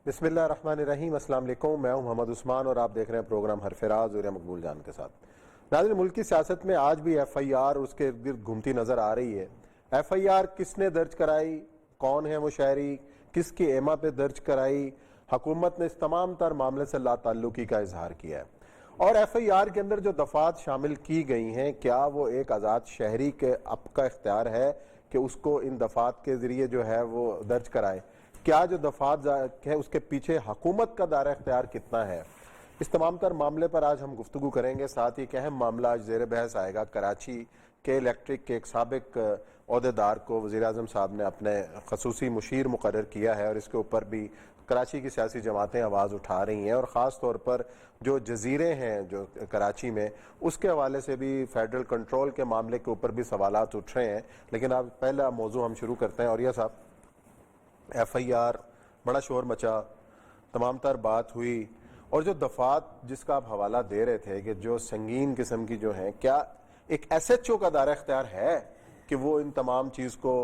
بسم اللہ الرحمن الرحیم۔ السلام علیکم، میں ہوں محمد عثمان اور آپ دیکھ رہے ہیں پروگرام حرف راز اور مقبول جان کے ساتھ۔ ناظرین، ملک کی سیاست میں آج بھی ایف آئی آر اس کے ارد گرد گھومتی نظر آ رہی ہے۔ ایف آئی آر کس نے درج کرائی، کون ہے وہ شہری، کس کی ایما پہ درج کرائی، حکومت نے اس تمام تر معاملے سے لا تعلقی کا اظہار کیا ہے۔ اور ایف آئی آر کے اندر جو دفعات شامل کی گئی ہیں، کیا وہ ایک آزاد شہری کے اب کا اختیار ہے کہ اس کو ان دفعات کے ذریعے جو ہے وہ درج کرائے؟ کیا جو دفعات ہے اس کے پیچھے حکومت کا دائرہ اختیار کتنا ہے؟ اس تمام تر معاملے پر آج ہم گفتگو کریں گے۔ ساتھ ہی ایک اہم معاملہ آج زیر بحث آئے گا۔ کراچی کے الیکٹرک کے ایک سابق عہدیدار کو وزیر اعظم صاحب نے اپنے خصوصی مشیر مقرر کیا ہے، اور اس کے اوپر بھی کراچی کی سیاسی جماعتیں آواز اٹھا رہی ہیں، اور خاص طور پر جو جزیرے ہیں جو کراچی میں، اس کے حوالے سے بھی فیڈرل کنٹرول کے معاملے کے اوپر بھی سوالات اٹھ رہے ہیں۔ لیکن اب پہلا موضوع ہم شروع کرتے ہیں۔ اوریہ صاحب، ایف آئی آر بڑا شور مچا، تمام تر بات ہوئی، اور جو دفعات جس کا آپ حوالہ دے رہے تھے کہ جو سنگین قسم کی جو ہیں، کیا ایک ایس ایچ او کا دائرہ اختیار ہے کہ وہ ان تمام چیز کو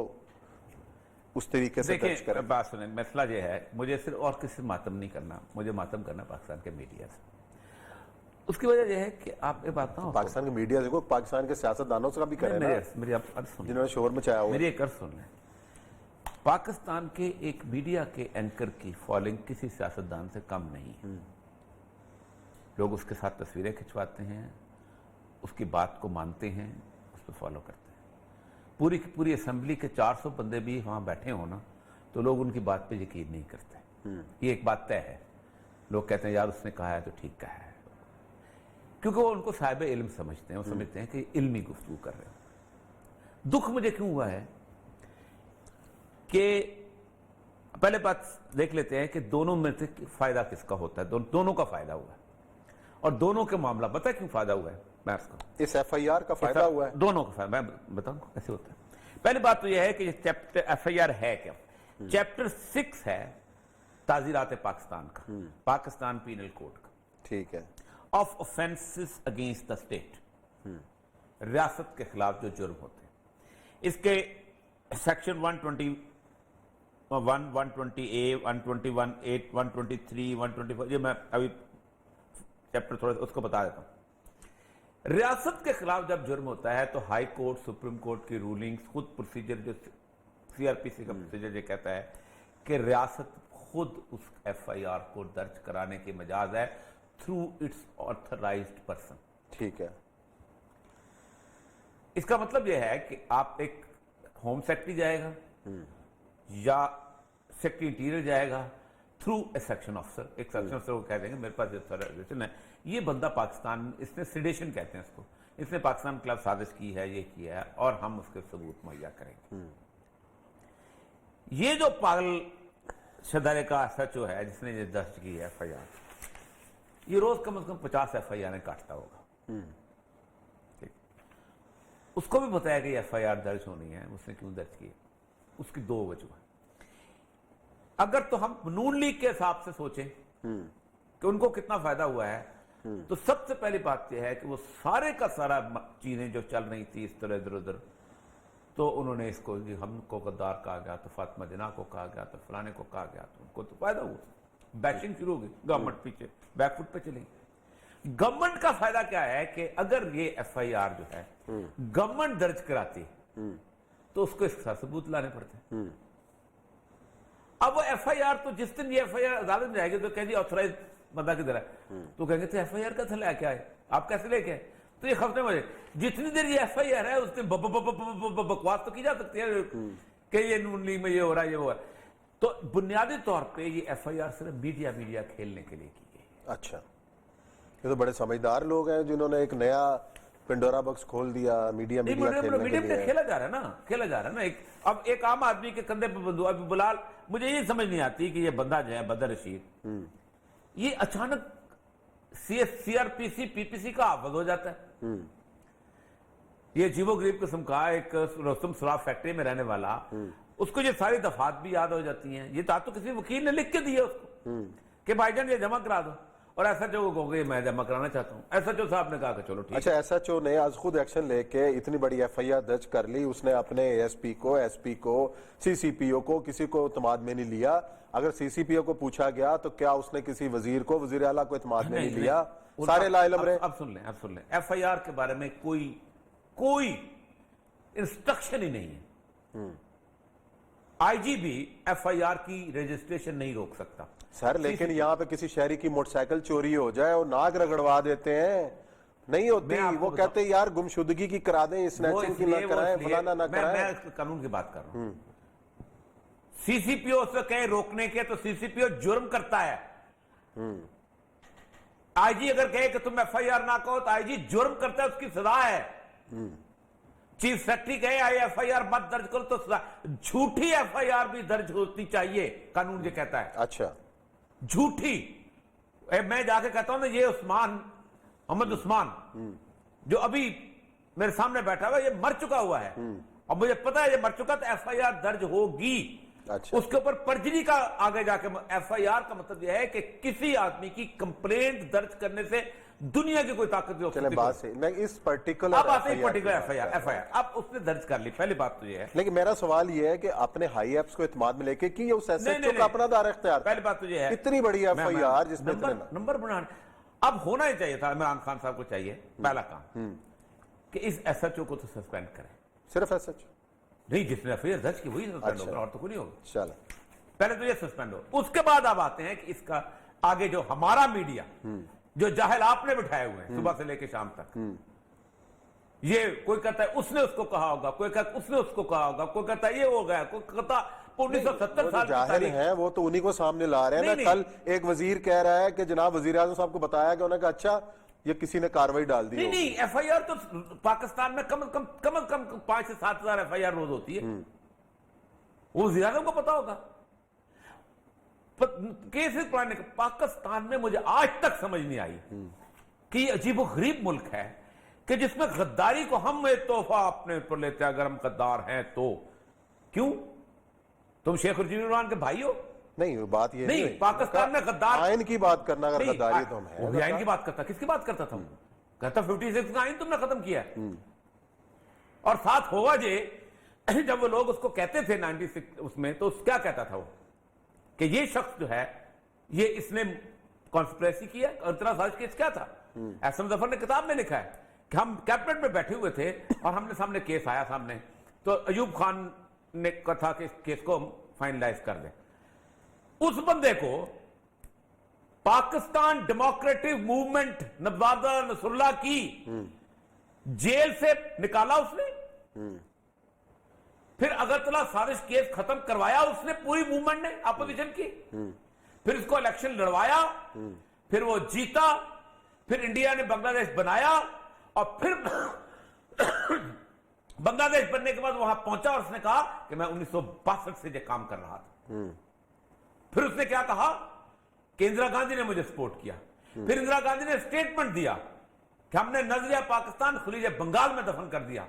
اس طریقے سے درج کرے؟ بات سنیں، مسئلہ یہ ہے، مجھے صرف اور کسی سے ماتم نہیں کرنا، مجھے ماتم کرنا پاکستان کے میڈیا سے۔ اس کی وجہ یہ ہے کہ آپ یہ بات نہ پاکستان کے میڈیا سے پاکستان کے سیاستدانوں سے بھی کریں نا، میری آپ عرض سن، جنہوں نے شور مچایا ہوا۔ میری ایک عرض سن لیں۔ پاکستان کے ایک میڈیا کے اینکر کی فالوئنگ کسی سیاستدان سے کم نہیں۔ لوگ اس کے ساتھ تصویریں کھنچواتے ہیں، اس کی بات کو مانتے ہیں، اس پہ فالو کرتے ہیں۔ پوری کی پوری اسمبلی کے 400 بندے بھی وہاں بیٹھے ہوں نا، تو لوگ ان کی بات پہ یقین نہیں کرتے۔ یہ ایک بات طے ہے۔ لوگ کہتے ہیں یار اس نے کہا ہے تو ٹھیک کہا ہے، کیونکہ وہ ان کو صاحب علم سمجھتے ہیں، وہ سمجھتے ہیں کہ علمی گفتگو کر رہے ہیں۔ دکھ مجھے کیوں ہوا ہے کہ پہلے بات دیکھ لیتے ہیں کہ دونوں میں سے فائدہ کس کا ہوتا ہے۔ دونوں کا فائدہ ہوا ہے، اور دونوں کے معاملہ پتہ ہے کیوں فائدہ ہوا ہے؟ میں اس کو اس ایف آئی آر کا فائدہ ہوا ہے، دونوں کا فائدہ میں بتاؤں کیسے ہوتا ہے۔ پہلی بات تو یہ ہے کہ یہ چیپٹر ایف آئی آر ہے کیا؟ چیپٹر 6 ہے تعزیرات پاکستان کا، پاکستان پینل کوڈ کا، ٹھیک ہے، of offenses against the state، ریاست کے خلاف جو جرم ہوتے ہیں۔ اس کے سیکشن 121، 120A، 121A، 123، 124، یہ میں ابھی چیپٹر تھوڑا اس کو بتا دیتا ہوں۔ ریاست کے خلاف جب جرم ہوتا ہے تو ہائی کورٹ، سپریم کورٹ کی رولنگز، خود پروسیجر جو سی آر پی سی کا پروسیجر یہ کہتا ہے کہ ریاست خود اس ایف آئی آر کو درج کرانے کی مجاز ہے تھرو اٹس آتھرائزڈ پرسن۔ ٹھیک ہے، اس کا مطلب یہ ہے کہ آپ ایک ہوم سیکرٹری جائے گا یا سیکرٹری انٹیریئر جائے گا تھرو اے سیکشن آفیسر، ایک سیکشن آفیسر کو کہہ دیں گے میرے پاس یہ ہے، یہ بندہ پاکستان، اس نے سیڈیشن کہتے ہیں اس کو، اس نے پاکستان کے خلاف سازش کی ہے، یہ کیا ہے، اور ہم اس کے ثبوت مہیا کریں گے۔ یہ جو پاگل شدارے کا ایس ایچ او ہے جس نے یہ درج کی ہے ایف آئی آر، یہ روز کم از کم 50 ایف آئی آر کاٹتا ہوگا۔ اس کو بھی بتایا کہ ایف آئی آر درج ہونی ہے، اس نے کیوں درج کی ہے؟ اس کی 2 وجہ۔ اگر تو ہم نون لیگ کے حساب سے سوچیں کہ ان کو کتنا فائدہ ہوا ہے، تو سب سے پہلی بات یہ ہے کہ وہ سارے کا سارا چیزیں جو چل رہی تھی اس طرح ادھر ادھر، تو انہوں نے اس کو ہم کو غدار کہا گیا، تو فاطمہ جناح کو کہا گیا، تو فلانے کو کہا گیا، تو ان کو تو فائدہ ہوا، بیشنگ شروع ہو گئی، گورنمنٹ پیچھے بیک فٹ پہ چلے گئی۔ گورنمنٹ کا فائدہ کیا ہے کہ اگر یہ ایف آئی آر جو ہے گورنمنٹ درج کراتی تو اس کو اس کا ثبوت لانے پڑتے ہیں۔ اب وہ ایف آئی آر تو جس دن یہ ایف آئی آر عدالت میں جائے گی تو کہیں جی آتھرائز بندہ کدھر ہے، تو کہیں گے تو ایف آئی آر کا تھا لے کے آئے، آپ کیسے لے کے آئے؟ تو یہ خفتے میں جتنی دیر یہ ایف آئی آر ہے اس دن بکواس تو کی جا سکتی ہے کہ یہ نون لیگ میں یہ ہو رہا ہے، یہ ہوا ہے۔ تو بنیادی طور پہ یہ ایف آئی آر صرف میڈیا کھیلنے کے لیے کی گئی۔ اچھا، یہ تو بڑے سمجھدار لوگ ہیں جنہوں نے ایک نیا پنڈورا باکس کھول دیا، میڈیا کھیلا جا رہا ہے نا، کھیلا جا رہا ہے نا۔ اب ایک عام آدمی کے کندھے پہ بندوق، بلال مجھے یہ سمجھ نہیں آتی کہ یہ بندہ جو ہے بدر رشید، یہ اچانک سی آر پی سی پی پی سی کا حافظ ہو جاتا ہے۔ یہ عجیب و غریب قسم کا ایک رستم سراف فیکٹری میں رہنے والا، اس کو یہ ساری دفعات بھی یاد ہو جاتی ہیں۔ یہ تو کسی وکیل نے لکھ کے دی ہے اس کو کہ بھائی جان یہ جمع کرا دو، اور ایس ایچ او کو کہوں گے میں جمع کرانا چاہتا ہوں. ایس ایچ او صاحب نے کہا کہ چلو ٹھیک. اچھا ایس ایچ او نے آج خود ایکشن لے کے اتنی بڑی ایف آئی آر درج کر لی, اس نے اپنے ایس پی کو, ایس پی کو, سی سی پی او کو, کسی کو اعتماد میں نہیں لیا. اگر سی سی پی او کو پوچھا گیا تو کیا اس نے کسی وزیر کو, وزیر اعلیٰ کو اعتماد میں نہیں لیا؟ سارے لا علم رہے. اب سن لیں, ایف آئی آر کے بارے میں کوئی انسٹرکشن ہی نہیں ہے. آئی جی بھی ایف آئی آر کی رجسٹریشن نہیں روک سکتا سر, لیکن یہاں پہ کسی شہری کی موٹر سائیکل چوری ہو جائے اور ناک رگڑوا دیتے ہیں, نہیں ہوتی. وہ کہتے ہیں یار گمشدگی کی کرا دیں, اسنیچنگ کی نہ کرائیں, فلانا نہ کرائیں. میں قانون کی بات کر رہا ہوں. سی سی پی او سے کہیں روکنے کے تو سی سی پی او جرم کرتا ہے. آئی جی اگر کہے کہ تم ایف آئی آر نہ کہو تو آئی جی جرم کرتا ہے, اس کی سزا ہے. چیف سیکرٹری کہے ایف آئی آر مت درج کرو تو سزا. جھوٹی ایف آئی آر بھی درج ہوتی چاہیے, قانون یہ کہتا ہے. اچھا جھوٹی. میں جا کے کہتا ہوں نا, یہ عثمان, محمد عثمان جو ابھی میرے سامنے بیٹھا ہوا, یہ مر چکا ہوا ہے, اور مجھے پتا ہے یہ مر چکا, تو ایف آئی آر درج ہوگی. اچھا. اس کے اوپر پرجری کا آگے جا کے ایف آئی آر کا مطلب یہ ہے کہ کسی آدمی کی کمپلینٹ درج کرنے سے دنیا کی کوئی طاقت نہیں ہو سکتی. بات سے میں اس پرٹیکولر اب آتے ہیں پرٹیکولر ایف آئی آر, اب اس نے درج کر لی. پہلی بات تو یہ ہے, لیکن میرا سوال یہ ہے کہ اپنے ہائی ایپس کو اعتماد میں لے کے کی اس ایس ایچ او کا اپنا دار اختیار. پہلی بات تو یہ ہے, اتنی بڑی ایف آئی آر جس میں نمبر بنانا. اب ہونا ہی چاہیے تھا, عمران خان صاحب کو چاہیے پہلا کام کہ اس ایس ایچ او کو تو سسپینڈ کریں. صرف ایس ایچ او نہیں, جس نے ایف آئی آر درج کی وہی سسپینڈ ہوگا, اور تو کوئی نہیں ہوگا. چلو پہلے تو یہ سسپینڈ ہو. اس کے بعد اب آتے ہیں کہ اس کا آگے جو ہمارا میڈیا, جو جاہل آپ نے بٹھائے ہوئے ہیں صبح سے لے کے شام تک, یہ کوئی کہتا ہے اس نے اس کو کہا ہوگا, کوئی کہتا ہے اس نے اس کو کہا ہوگا, کوئی کہتا ہے یہ ہو گیا, کوئی کہتا 1970 سال کی جاہل ہیں وہ تو انہی کو سامنے لا رہے ہیں نا. کل ایک وزیر کہہ رہا ہے کہ جناب وزیر اعظم صاحب کو بتایا کہ انہوں نے کہا اچھا یہ کسی نے کاروائی ڈال دی. نہیں, ایف آئی آر تو پاکستان میں کم از کم 5 سے 7 ہزار ایف آئی آر روز ہوتی ہے. وہ وزیر اعظم کو پتا ہوگا. کیسز پڑھنے کا پاکستان میں مجھے آج تک سمجھ نہیں آئی کہ یہ عجیب و غریب ملک ہے کہ جس میں غداری کو ہم ایک تحفہ اپنے پر لیتے ہیں. اگر ہم غدار ہیں تو کیوں؟ تم شیخ الرحمان کے بھائی ہو؟ نہیں, بات یہ نہیں, پاکستان میں غدار آئین کی بات کرنا, اگر غداری تو ہم ہیں. وہ آئین کی بات کرتا, کس کی بات کرتا تھا؟ کہتا 56 کا آئین تم نے ختم کیا. اور ساتھ ہوا جب وہ لوگ اس کو کہتے تھے 96 اس میں, تو کیا کہتا تھا وہ کہ یہ شخص جو ہے یہ اس نے کانسپریسی کیا اور اتنا سازش کیس کیا تھا. احسن ظفر نے کتاب میں لکھا ہے کہ ہم کیبنٹ میں بیٹھے ہوئے تھے اور ہم نے سامنے کیس آیا سامنے, تو ایوب خان نے کہا تھا کہ اس کیس کو فائنلائز کر دیں. اس بندے کو پاکستان ڈیموکریٹک موومنٹ نوادہ نصر اللہ کی جیل سے نکالا اس نے, پھر اگرتلہ سازش کیس ختم کروایا اس نے, پوری موومنٹ نے اپوزیشن کی, پھر اس کو الیکشن لڑوایا, پھر وہ جیتا, پھر انڈیا نے بنگلہ دیش بنایا, اور پھر بنگلہ دیش بننے کے بعد وہاں پہنچا اور اس نے کہا کہ میں 1962 سے یہ کام کر رہا تھا. پھر اس نے کیا کہا کہ اندرا گاندھی نے مجھے سپورٹ کیا. پھر اندرا گاندھی نے سٹیٹمنٹ دیا کہ ہم نے نظریہ پاکستان خلیج بنگال میں دفن کر دیا.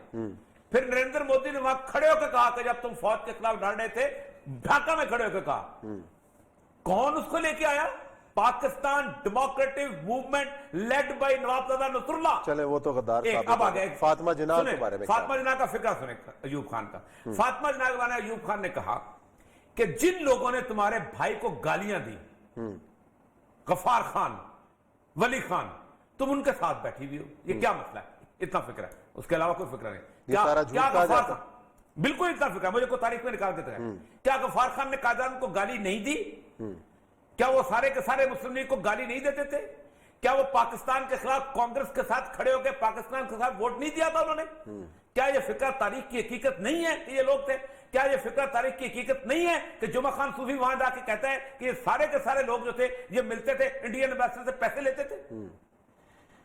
پھر نریندر مودی نے وہاں کھڑے ہو کے کہا کہ جب تم فوج کے خلاف لڑ رہے تھے ڈھاکہ میں کھڑے ہو کے کہا. کون اس کو لے کے آیا؟ Pakistan democratic movement led by Nawabzada Nasrullah. چلے وہ تو غدار صاحب. اب آگئے فاطمہ جناح کے بارے میں, فاطمہ جناح کا فکر سنیں ایوب خان کا. فاطمہ جناح کے بارے میں ایوب خان نے کہا کہ جن لوگوں نے تمہارے بھائی کو گالیاں دی, غفار خان, ولی خان, تم ان کے ساتھ بیٹھی ہوئی ہو, یہ کیا مسئلہ ہے؟ اتنا فکر ہے, اس کے علاوہ کوئی فکر نہیں. کیا غفار خان, بالکل اتنا فکر ہے, مجھے کوئی تاریخ میں نکال دیتا ہے. کیا غفار خان نے قائدان کو گالی نہیں دی؟ کیا وہ سارے کے سارے مسلم لیگ کو گالی نہیں دیتے تھے؟ کیا وہ پاکستان کے خلاف کانگریس کے ساتھ کھڑے ہو کے پاکستان کے ساتھ ووٹ نہیں دیا تھا انہوں نے؟ کیا یہ فکر تاریخ کی حقیقت نہیں ہے کہ یہ لوگ تھے؟ کیا یہ فکر تاریخ کی حقیقت نہیں ہے کہ جمعہ خان صوفی وہاں جا کے کہتا ہے کہ یہ سارے کے سارے لوگ جو تھے یہ ملتے تھے, انڈین ایمبیسڈر سے پیسے لیتے تھے؟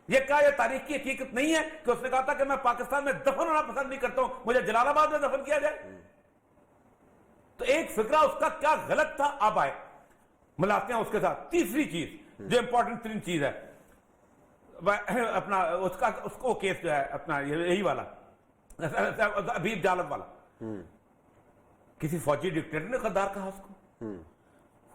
یہ کیا یہ تاریخ کی حقیقت نہیں ہے کہ اس نے کہا تھا کہ میں پاکستان میں دفن ہونا پسند نہیں کرتا ہوں, مجھے جلال آباد میں دفن کیا جائے؟ تو ایک فکرہ اس کا کیا غلط تھا. اب آئے ملاتے ہیں اس کے ساتھ تیسری چیز جو امپورٹنٹ ترین چیز ہے, اپنا اس کو کیس جو ہے اپنا یہی والا حبیب جالب والا. کسی فوجی ڈکٹیٹر نے غدار کہا اس کو,